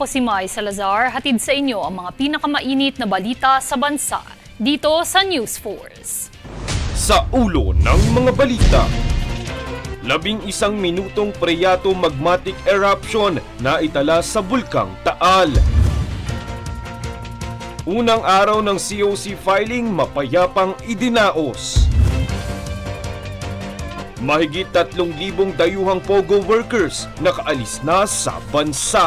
Ako si Mai Salazar, hatid sa inyo ang mga pinakamainit na balita sa bansa dito sa News Force. Sa ulo ng mga balita, 11 minutong preyato magmatic eruption na itala sa Bulkang Taal. Unang araw ng COC filing mapayapang idinaos. Mahigit 3,000 dayuhang POGO workers nakaalis na sa bansa.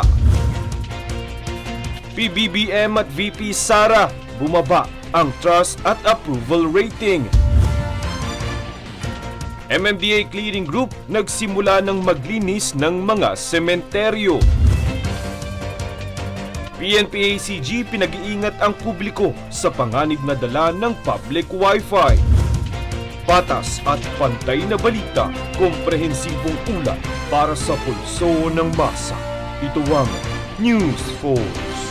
PBBM at VP Sara bumaba ang trust at approval rating. MMDA Clearing Group nagsimula ng maglinis ng mga sementeryo. PNP-ACG pinag-iingat ang publiko sa panganib na dala ng public Wi-Fi. Patas at pantay na balita, komprehensibong ulat para sa pulso ng masa. Ito ang News Force.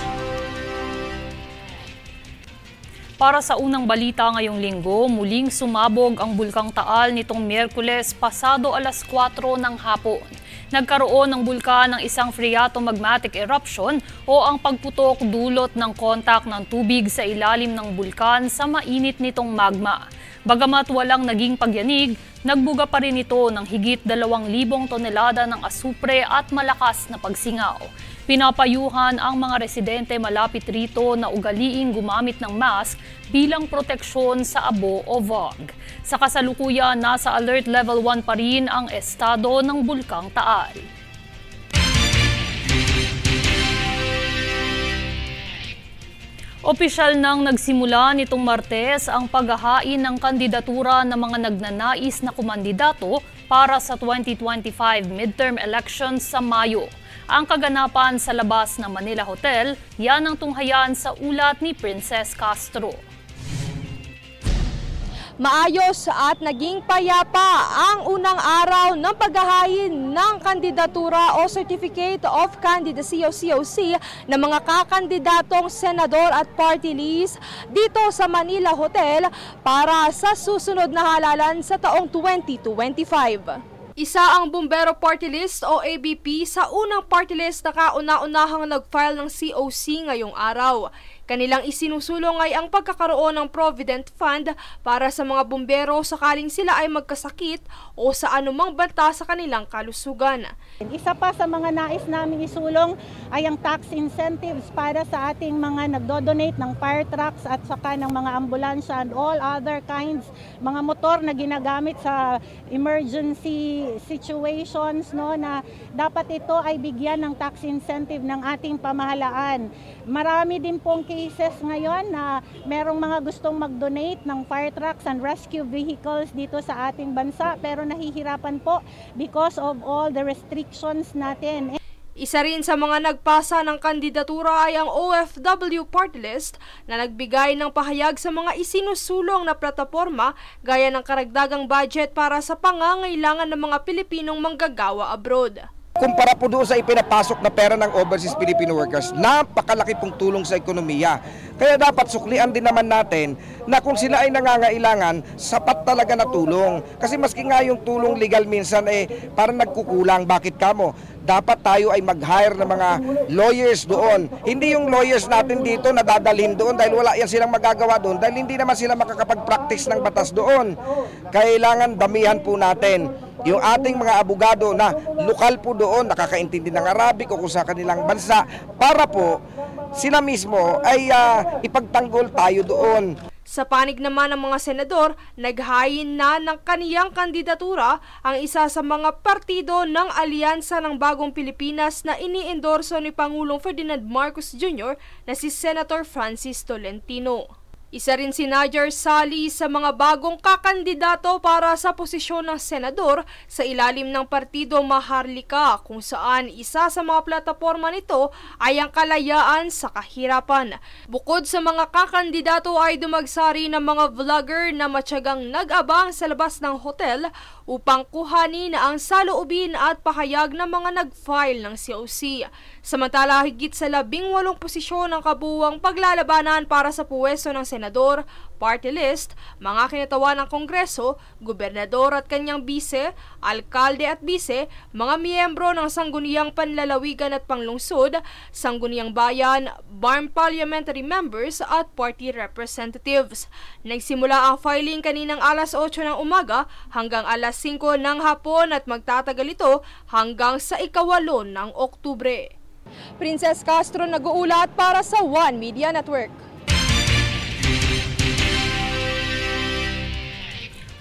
Para sa unang balita ngayong linggo, muling sumabog ang Bulkang Taal nitong Miyerkules pasado alas 4 ng hapon. Nagkaroon ng bulkan ng isang phreatomagmatic eruption o ang pagputok dulot ng kontak ng tubig sa ilalim ng bulkan sa mainit nitong magma. Bagamat walang naging pagyanig, nagbuga pa rin ito ng higit 2,000 tonelada ng asupre at malakas na pagsingaw. Pinapayuhan ang mga residente malapit rito na ugaliing gumamit ng mask bilang proteksyon sa abo o fog. Sa kasalukuyan, nasa alert level 1 pa rin ang estado ng Bulkang Taal. Opisyal nang nagsimula nitong Martes ang paghahain ng kandidatura ng mga nagnanais na kumandidato para sa 2025 midterm elections sa Mayo. Ang kaganapan sa labas ng Manila Hotel, yan ang tunghayan sa ulat ni Princess Castro. Maayos at naging payapa ang unang araw ng paghahain ng kandidatura o Certificate of Candidacy o COC ng mga kakandidatong senador at party list dito sa Manila Hotel para sa susunod na halalan sa taong 2025. Isa ang Bumbero Party List o ABP sa unang party list na kauna-unahang nag-file ng COC ngayong araw. Kanilang isinusulong ay ang pagkakaroon ng Provident Fund para sa mga bumbero sakaling sila ay magkasakit o sa anumang banta sa kanilang kalusugan. Isa pa sa mga nais namin isulong ay ang tax incentives para sa ating mga nagdo-donate ng fire trucks at saka ng mga ambulansya and all other kinds, mga motor na ginagamit sa emergency situations, no, na dapat ito ay bigyan ng tax incentive ng ating pamahalaan. Marami din pong cases ngayon na merong mga gustong mag-donate ng fire trucks and rescue vehicles dito sa ating bansa pero nahihirapan po because of all the restrictions natin. Isa rin sa mga nagpasa ng kandidatura ay ang OFW Party List na nagbigay ng pahayag sa mga isinusulong na plataporma gaya ng karagdagang budget para sa pangangailangan ng mga Pilipinong manggagawa abroad. Kumpara po doon sa ipinapasok na pera ng overseas Filipino workers, napakalaki pong tulong sa ekonomiya. Kaya dapat suklian din naman natin na kung sila ay nangangailangan, sapat talaga na tulong. Kasi maski nga yung tulong legal minsan parang nagkukulang. Bakit kamo? Dapat tayo ay mag-hire ng mga lawyers doon. Hindi yung lawyers natin dito na dadalhin doon dahil wala yan silang magagawa doon dahil hindi naman sila makakapag-practice ng batas doon. Kailangan damihan po natin yung ating mga abogado na lokal po doon, nakakaintindi ng Arabic o kung sa kanilang bansa para po sila mismo ay ipagtanggol tayo doon. Sa panig naman ng mga senador, naghain na ng kaniyang kandidatura ang isa sa mga partido ng Alyansa ng Bagong Pilipinas na iniendorso ni Pangulong Ferdinand Marcos Jr. na si Senator Francis Tolentino. Isa rin si Najer Sali sa mga bagong kakandidato para sa posisyon ng senador sa ilalim ng partido Maharlika kung saan isa sa mga plataporma nito ay ang kalayaan sa kahirapan. Bukod sa mga kakandidato ay dumagsari ng mga vlogger na matyagang nag-abang sa labas ng hotel upang kuhanin ang saloobin at pahayag ng mga nag-file ng COC. Samantala, higit sa 18 posisyon ang kabuuang paglalabanan para sa puwesto ng senador senador, party list, mga kinatawan ng Kongreso, gobernador at kanyang bise, alkalde at bise, mga miyembro ng sangguniang panlalawigan at panglungsod, sangguniang bayan, BARM parliamentary members at party representatives. Nagsimula ang filing kaninang alas 8 ng umaga hanggang alas 5 ng hapon at magtatagal ito hanggang sa ika-8 ng Oktubre. Princess Castro nag-uulat para sa One Media Network.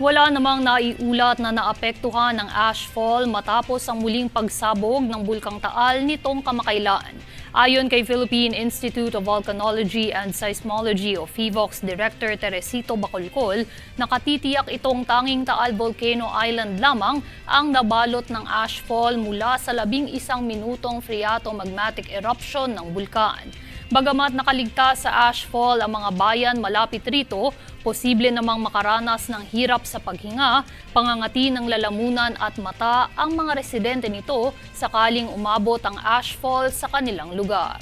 Wala namang naiulat na naapektuhan ng ashfall matapos ang muling pagsabog ng Bulkang Taal nitong kamakailan. Ayon kay Philippine Institute of Volcanology and Seismology o PHIVOLCS Director Teresito Bacolcol, nakatitiyak itong tanging Taal Volcano Island lamang ang nabalot ng ashfall mula sa 11 minutong phreatomagmatic eruption ng bulkan. Bagamat nakaligtas sa ashfall ang mga bayan malapit rito, posible namang makaranas ng hirap sa paghinga, pangangati ng lalamunan at mata ang mga residente nito sakaling umabot ang ashfall sa kanilang lugar.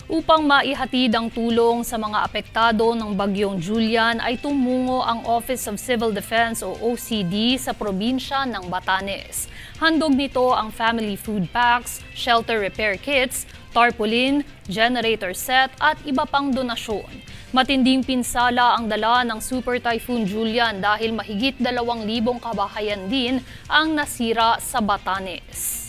Upang maihatid ang tulong sa mga apektado ng Bagyong Julian ay tumungo ang Office of Civil Defense o OCD sa probinsya ng Batanes. Handog nito ang family food packs, shelter repair kits, tarpaulin, generator set at iba pang donasyon. Matinding pinsala ang dala ng Super Typhoon Julian dahil mahigit 2,000 kabahayan din ang nasira sa Batanes.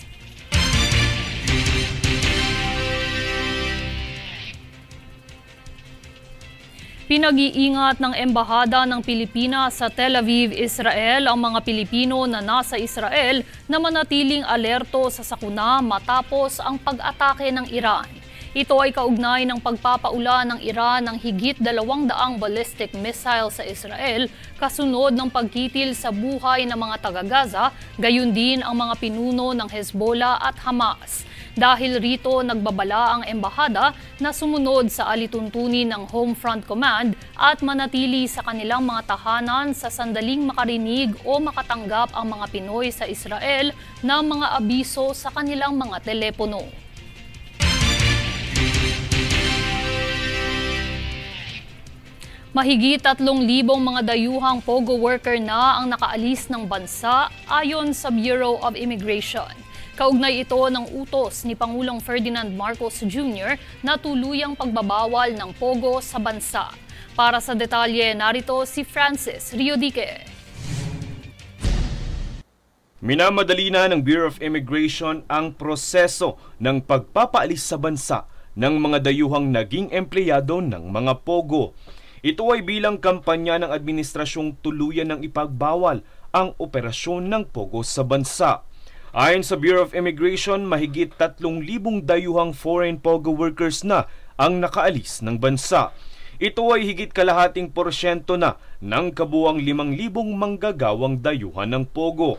Pinag-iingat ng Embahada ng Pilipinas sa Tel Aviv, Israel ang mga Pilipino na nasa Israel na manatiling alerto sa sakuna matapos ang pag-atake ng Iran. Ito ay kaugnay ng pagpapaula ng Iran ng higit 200 ballistic missile sa Israel kasunod ng pagkitil sa buhay ng mga taga-Gaza, gayon din ang mga pinuno ng Hezbollah at Hamas. Dahil rito nagbabala ang embahada na sumunod sa alituntunin ng Homefront Command at manatili sa kanilang mga tahanan sa sandaling makarinig o makatanggap ang mga Pinoy sa Israel ng mga abiso sa kanilang mga telepono. Mahigit 3,000 mga dayuhang POGO worker na ang nakaalis ng bansa ayon sa Bureau of Immigration. Kaugnay ito ng utos ni Pangulong Ferdinand Marcos Jr. na tuluyang pagbabawal ng POGO sa bansa. Para sa detalye, narito si Francis Riodique. Minamadali na ng Bureau of Immigration ang proseso ng pagpapaalis sa bansa ng mga dayuhang naging empleyado ng mga POGO. Ito ay bilang kampanya ng administrasyong tuluyan ng ipagbawal ang operasyon ng POGO sa bansa. Ayon sa Bureau of Immigration, mahigit 3,000 dayuhang foreign POGO workers na ang nakaalis ng bansa. Ito ay higit kalahating porsyento na ng kabuuang 5,000 manggagawang dayuhan ng POGO.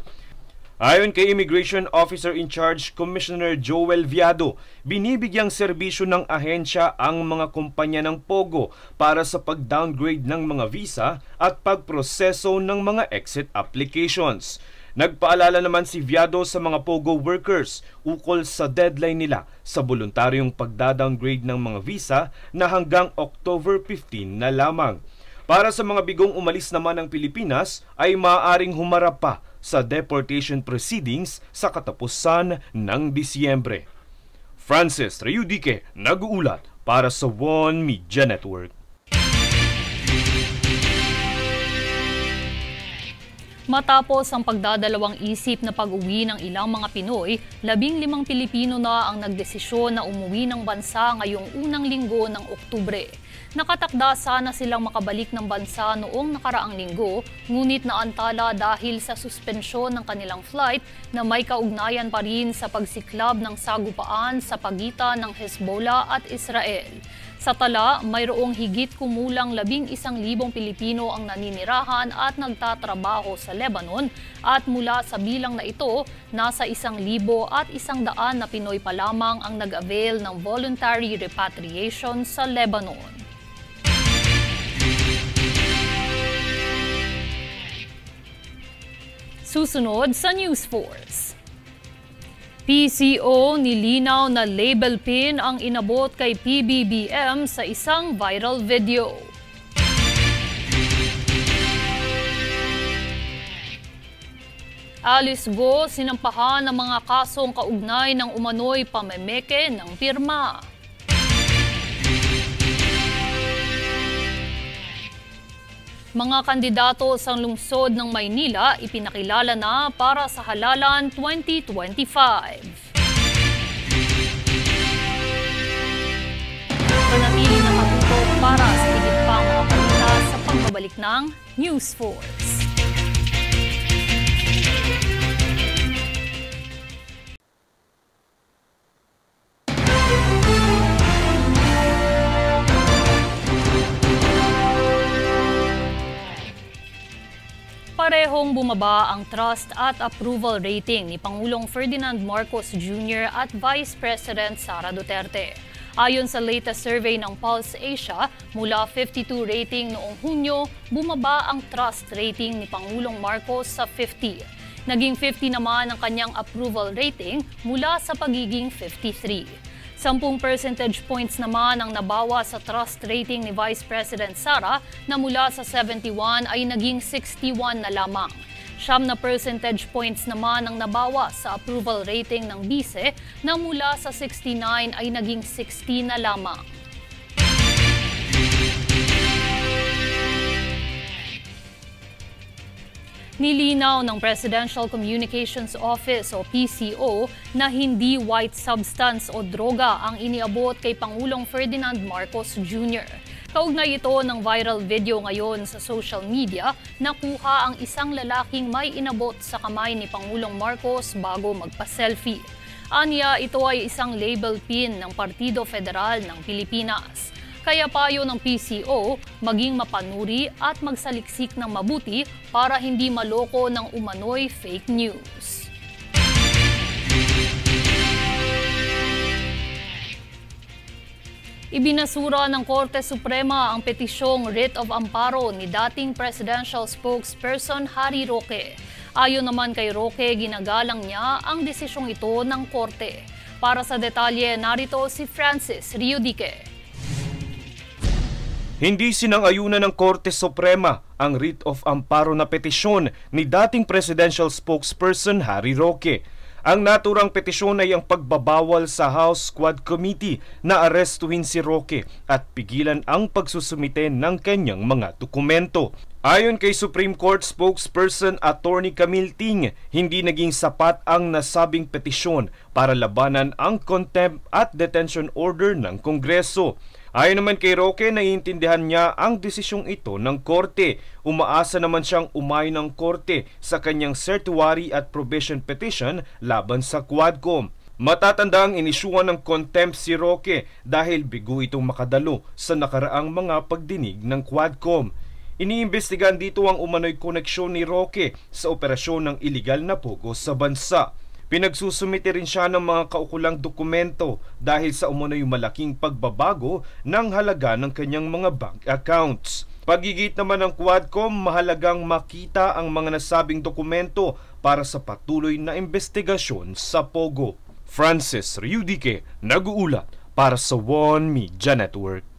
Ayon kay Immigration Officer in Charge Commissioner Joel Viado, binibigyang serbisyo ng ahensya ang mga kumpanya ng POGO para sa pag-downgrade ng mga visa at pagproseso ng mga exit applications. Nagpaalala naman si Viado sa mga POGO workers ukol sa deadline nila sa voluntaryong pagda-downgrade ng mga visa na hanggang October 15 na lamang. Para sa mga bigong umalis naman ng Pilipinas ay maaaring humarap pa sa deportation proceedings sa katapusan ng Disyembre. Francis Riodique, nag-uulat para sa One Media Network. Matapos ang pagdadalawang isip na pag-uwi ng ilang mga Pinoy, 15 Pilipino na ang nagdesisyon na umuwi ng bansa ngayong unang linggo ng Oktubre. Nakatakda sana silang makabalik ng bansa noong nakaraang linggo, ngunit naantala dahil sa suspensyon ng kanilang flight na may kaugnayan pa rin sa pagsiklab ng sagupaan sa pagitan ng Hezbollah at Israel. Sa tala, mayroong higit kumulang 11,000 Pilipino ang naninirahan at nagtatrabaho sa Lebanon at mula sa bilang na ito, nasa 1,100 na Pinoy pa lamang ang nag-avail ng voluntary repatriation sa Lebanon. Susunod sa News Force. PCO nilinaw na label pin ang inabot kay PBBM sa isang viral video. Alice Go sinampahan ng mga kasong kaugnay ng umano'y pamemeke ng pirma. Mga kandidato sa lungsod ng Maynila ipinakilala na para sa Halalan 2025. Manatiling nakatutok para sa higit pang mga balita sa pagbabalik ng News Force. Parehong bumaba ang trust at approval rating ni Pangulong Ferdinand Marcos Jr. at Vice President Sara Duterte. Ayon sa latest survey ng Pulse Asia, mula 52 rating noong Hunyo, bumaba ang trust rating ni Pangulong Marcos sa 50. Naging 50 naman ang kanyang approval rating mula sa pagiging 53. 10 percentage points naman ang nabawa sa trust rating ni Vice President Sara na mula sa 71 ay naging 61 na lamang. 9 percentage points naman ang nabawa sa approval rating ng Vice na mula sa 69 ay naging 60 na lamang. Nilinaw ng Presidential Communications Office o PCO na hindi white substance o droga ang iniabot kay Pangulong Ferdinand Marcos Jr. Kaugnay ito ng viral video ngayon sa social media na kuha ang isang lalaking may inabot sa kamay ni Pangulong Marcos bago magpa-selfie. Aniya, ito ay isang label pin ng Partido Federal ng Pilipinas. Kaya payo ng PCO, maging mapanuri at magsaliksik ng mabuti para hindi maloko ng umano'y fake news. Ibinasura ng Korte Suprema ang petisyong writ of amparo ni dating presidential spokesperson Harry Roque. Ayon naman kay Roque, ginagalang niya ang desisyong ito ng Korte. Para sa detalye, narito si Francis Riudique. Hindi sinang-ayunan ng Korte Suprema ang writ of amparo na petisyon ni dating presidential spokesperson Harry Roque. Ang naturang petisyon ay ang pagbabawal sa House Quad Committee na arestuhin si Roque at pigilan ang pagsusumite ng kanyang mga dokumento. Ayon kay Supreme Court spokesperson Attorney Camille Ting, hindi naging sapat ang nasabing petisyon para labanan ang contempt at detention order ng Kongreso. Ayon naman kay Roque, naiintindihan niya ang desisyong ito ng Korte. Umaasa naman siyang umay ng Korte sa kanyang certiorari at probation petition laban sa Quadcom. Matatanda ang inisyuhan ng contempt si Roque dahil bigo itong makadalo sa nakaraang mga pagdinig ng Quadcom. Iniimbestigahan dito ang umano'y koneksyon ni Roque sa operasyon ng iligal na pogo sa bansa. Pinagsusumite rin siya ng mga kaukulang dokumento dahil sa umano'y malaking pagbabago ng halaga ng kanyang mga bank accounts. Pagigit naman ng Quadcom, mahalagang makita ang mga nasabing dokumento para sa patuloy na investigasyon sa Pogo. Francis Riudique, nag-uulat para sa One Media Network.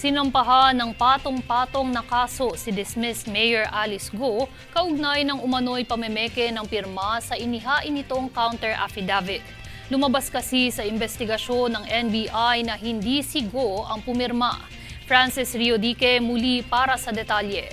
Sinampahan ng patong-patong na kaso si dismissed Mayor Alice Go kaugnay ng umano'y pamemeke ng pirma sa inihain nitong counter affidavit. Lumabas kasi sa investigasyon ng NBI na hindi si Go ang pumirma. Francis Riudique muli para sa detalye.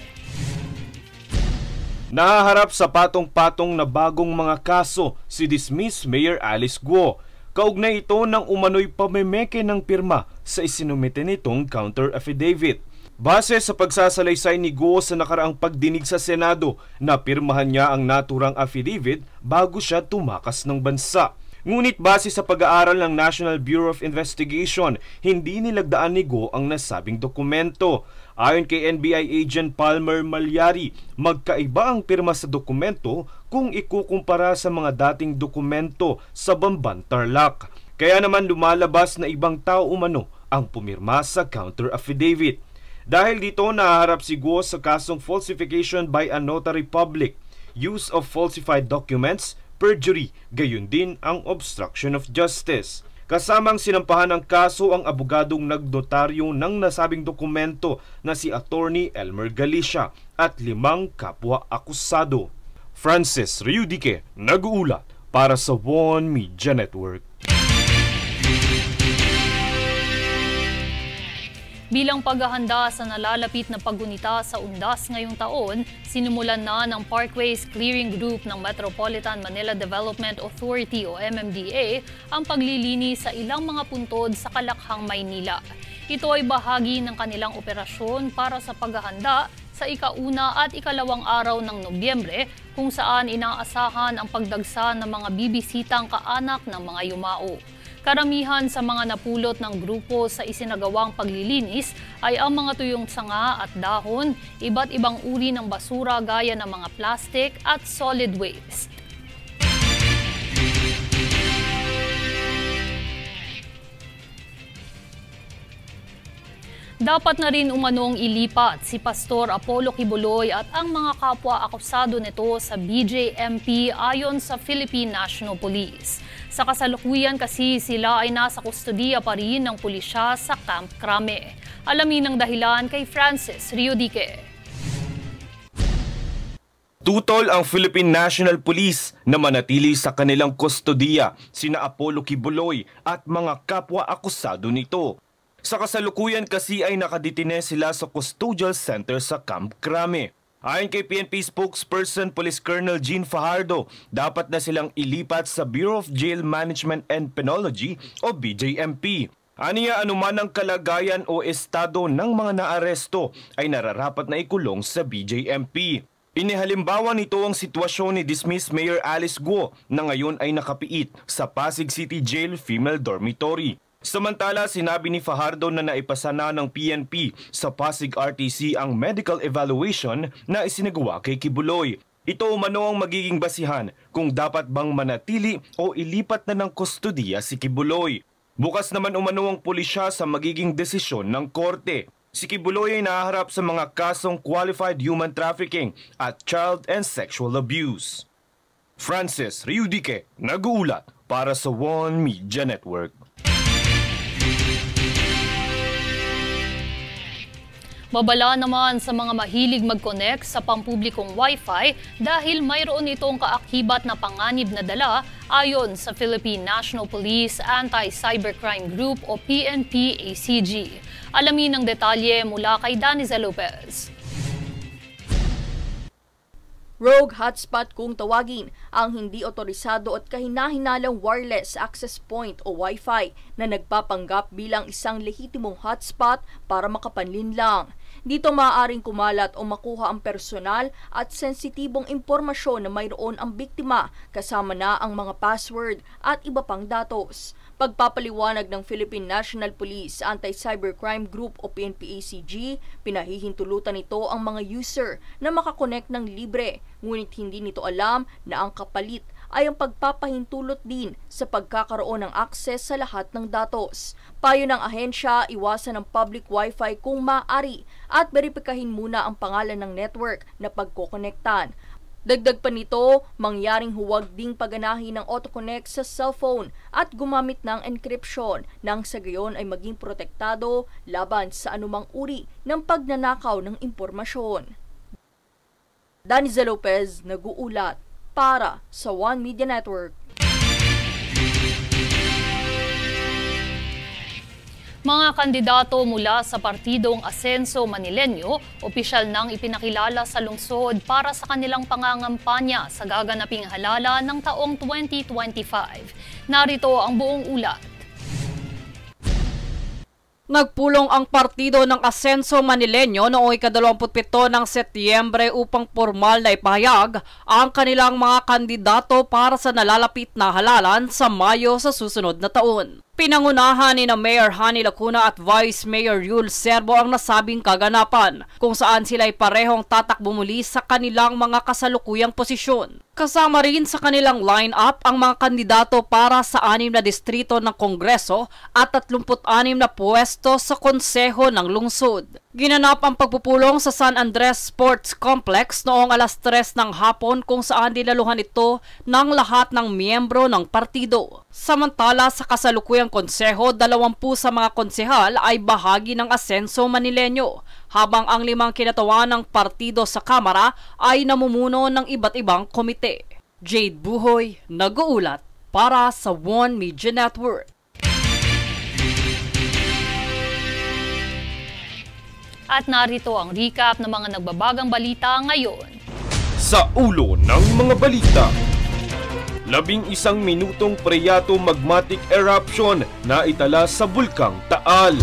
Nahaharap sa patong-patong na bagong mga kaso si dismissed Mayor Alice Go. Kaugnay ito ng umano'y pamemeke ng pirma sa isinumite nitong counter affidavit. Base sa pagsasalaysay ni Go sa nakaraang pagdinig sa Senado, napirmahan niya ang naturang affidavit bago siya tumakas ng bansa. Ngunit base sa pag-aaral ng National Bureau of Investigation, hindi nilagdaan ni Go ang nasabing dokumento. Ayon kay NBI agent Palmer Malyari, magkaiba ang pirma sa dokumento kung ikukumpara sa mga dating dokumento sa Bamban Tarlac. Kaya naman lumalabas na ibang tao umano ang pumirma sa counter affidavit. Dahil dito nahaharap si Go sa kasong falsification by a notary public. use of falsified documents, perjury, gayon din ang obstruction of justice. Kasamang sinampahan ng kaso ang abogadong nagnotaryo ng nasabing dokumento na si Attorney Elmer Galicia at 5 kapwa akusado. Francis Riudique, nag-uulat para sa One Media Network. Bilang paghahanda sa nalalapit na paggunita sa undas ngayong taon, sinimulan na ng Parkways Clearing Group ng Metropolitan Manila Development Authority o MMDA ang paglilinis sa ilang mga puntod sa Kalakhang, Maynila. Ito ay bahagi ng kanilang operasyon para sa paghahanda sa ika-1 at ika-2 araw ng Nobyembre kung saan inaasahan ang pagdagsa ng mga bibisitang kaanak ng mga yumao. Karamihan sa mga napulot ng grupo sa isinagawang paglilinis ay ang mga tuyong sanga at dahon, iba't ibang uri ng basura gaya ng mga plastic at solid waste. Dapat na rin umanong ilipat si Pastor Apollo Kibuloy at ang mga kapwa akusado nito sa BJMP ayon sa Philippine National Police. Sa kasalukuyan kasi sila ay nasa kustodiya pa rin ng pulisya sa Camp Crame. Alamin ang dahilan kay Francis Riudique. Tutol ang Philippine National Police na manatili sa kanilang kustodiya sina Apollo Kibuloy at mga kapwa akusado nito. Sa kasalukuyan kasi ay nakadetine sila sa custodial center sa Camp Crame. Ayon kay PNP spokesperson Police Colonel Jean Fajardo, dapat na silang ilipat sa Bureau of Jail Management and Penology o BJMP. Aniya anuman ang kalagayan o estado ng mga naaresto ay nararapat na ikulong sa BJMP. Inihalimbawa nito ang sitwasyon ni dismissed Mayor Alice Guo na ngayon ay nakapiit sa Pasig City Jail Female Dormitory. Samantala, sinabi ni Fajardo na naipasa na ng PNP sa Pasig RTC ang medical evaluation na isinagawa kay Kibuloy. Ito umano ang magiging basihan kung dapat bang manatili o ilipat na ng kustodiya si Kibuloy. Bukas naman umano ang pulisya sa magiging desisyon ng korte. Si Kibuloy ay nahaharap sa mga kasong qualified human trafficking at child and sexual abuse. Francis Riudique, nag-uulat para sa One Media Network. Babala naman sa mga mahilig mag-connect sa pampublikong Wi-Fi dahil mayroon itong kaakibat na panganib na dala ayon sa Philippine National Police Anti-Cybercrime Group o PNP-ACG. Alamin ang detalye mula kay Daniza Lopez. Rogue hotspot kung tawagin ang hindi otorisado at kahinahinalang wireless access point o Wi-Fi na nagpapanggap bilang isang lehitimong hotspot para makapanlin lang. Dito maaaring kumalat o makuha ang personal at sensitibong impormasyon na mayroon ang biktima kasama na ang mga password at iba pang datos. Pagpapaliwanag ng Philippine National Police Anti-Cybercrime Group o PNP-ACG, pinahihintulutan nito ang mga user na makakonect ng libre, ngunit hindi nito alam na ang kapalit ay ang pagpapahintulot din sa pagkakaroon ng access sa lahat ng datos. Payo ng ahensya, iwasan ang public wifi kung maaari at beripikahin muna ang pangalan ng network na pagkokonektan. Dagdag pa nito, mangyaring huwag ding paganahin ng autoconnect sa cellphone at gumamit ng encryption nang sa gayon ay maging protektado laban sa anumang uri ng pagnanakaw ng impormasyon. Daniza Lopez, nag-uulat para sa One Media Network. Mga kandidato mula sa Partidong Asenso Manileño, opisyal nang ipinakilala sa lungsod para sa kanilang pangangampanya sa gaganaping halala ng taong 2025. Narito ang buong ulat. Nagpulong ang Partido ng Asenso Manileño noong ika-27 ng Setyembre upang formal na ipahayag ang kanilang mga kandidato para sa nalalapit na halalan sa Mayo sa susunod na taon. Pinangunahan ni na Mayor Hani Lacuna at Vice Mayor Yul Serbo ang nasabing kaganapan kung saan sila ay parehong tatakbo muli sa kanilang mga kasalukuyang posisyon. Kasama rin sa kanilang line-up ang mga kandidato para sa 6 na distrito ng Kongreso at 36 na pwesto sa Konseho ng Lungsod. Ginanap ang pagpupulong sa San Andres Sports Complex noong alas 3 ng hapon kung saan dinaluhan ito ng lahat ng miyembro ng partido. Samantala sa kasalukuyang konseho, 20 sa mga konsehal ay bahagi ng Asenso Manileño, habang ang 5 kinatawan ng partido sa Kamara ay namumuno ng iba't ibang komite. Jade Buhoy, nag-uulat para sa One Media Network. At narito ang recap ng mga nagbabagang balita ngayon. Sa ulo ng mga balita, 11 minutong Preyato magmatic eruption na itala sa Bulkang Taal.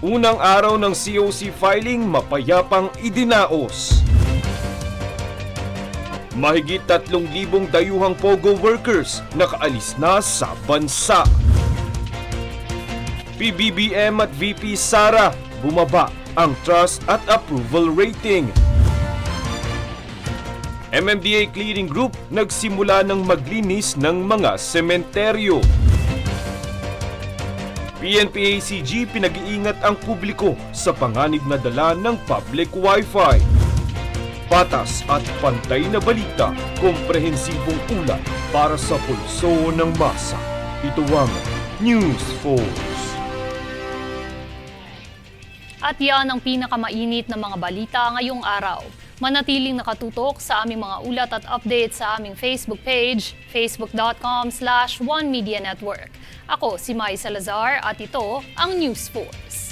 Unang araw ng COC filing mapayapang idinaos. Mahigit 3,000 dayuhang POGO workers nakaalis na sa bansa. PBBM at VP Sara, bumaba ang trust at approval rating. MMDA Clearing Group nagsimula ng maglinis ng mga sementeryo. PNP-ACG pinag-iingat ang publiko sa panganib na dala ng public Wi-Fi. Patas at pantay na balita, komprehensibong ulat para sa pulso ng masa. Ito ang News Force. At yan ang pinakamainit na mga balita ngayong araw. Manatiling nakatutok sa aming mga ulat at update sa aming Facebook page, facebook.com/OneMediaNetwork. Ako si Mai Salazar at ito ang News Force.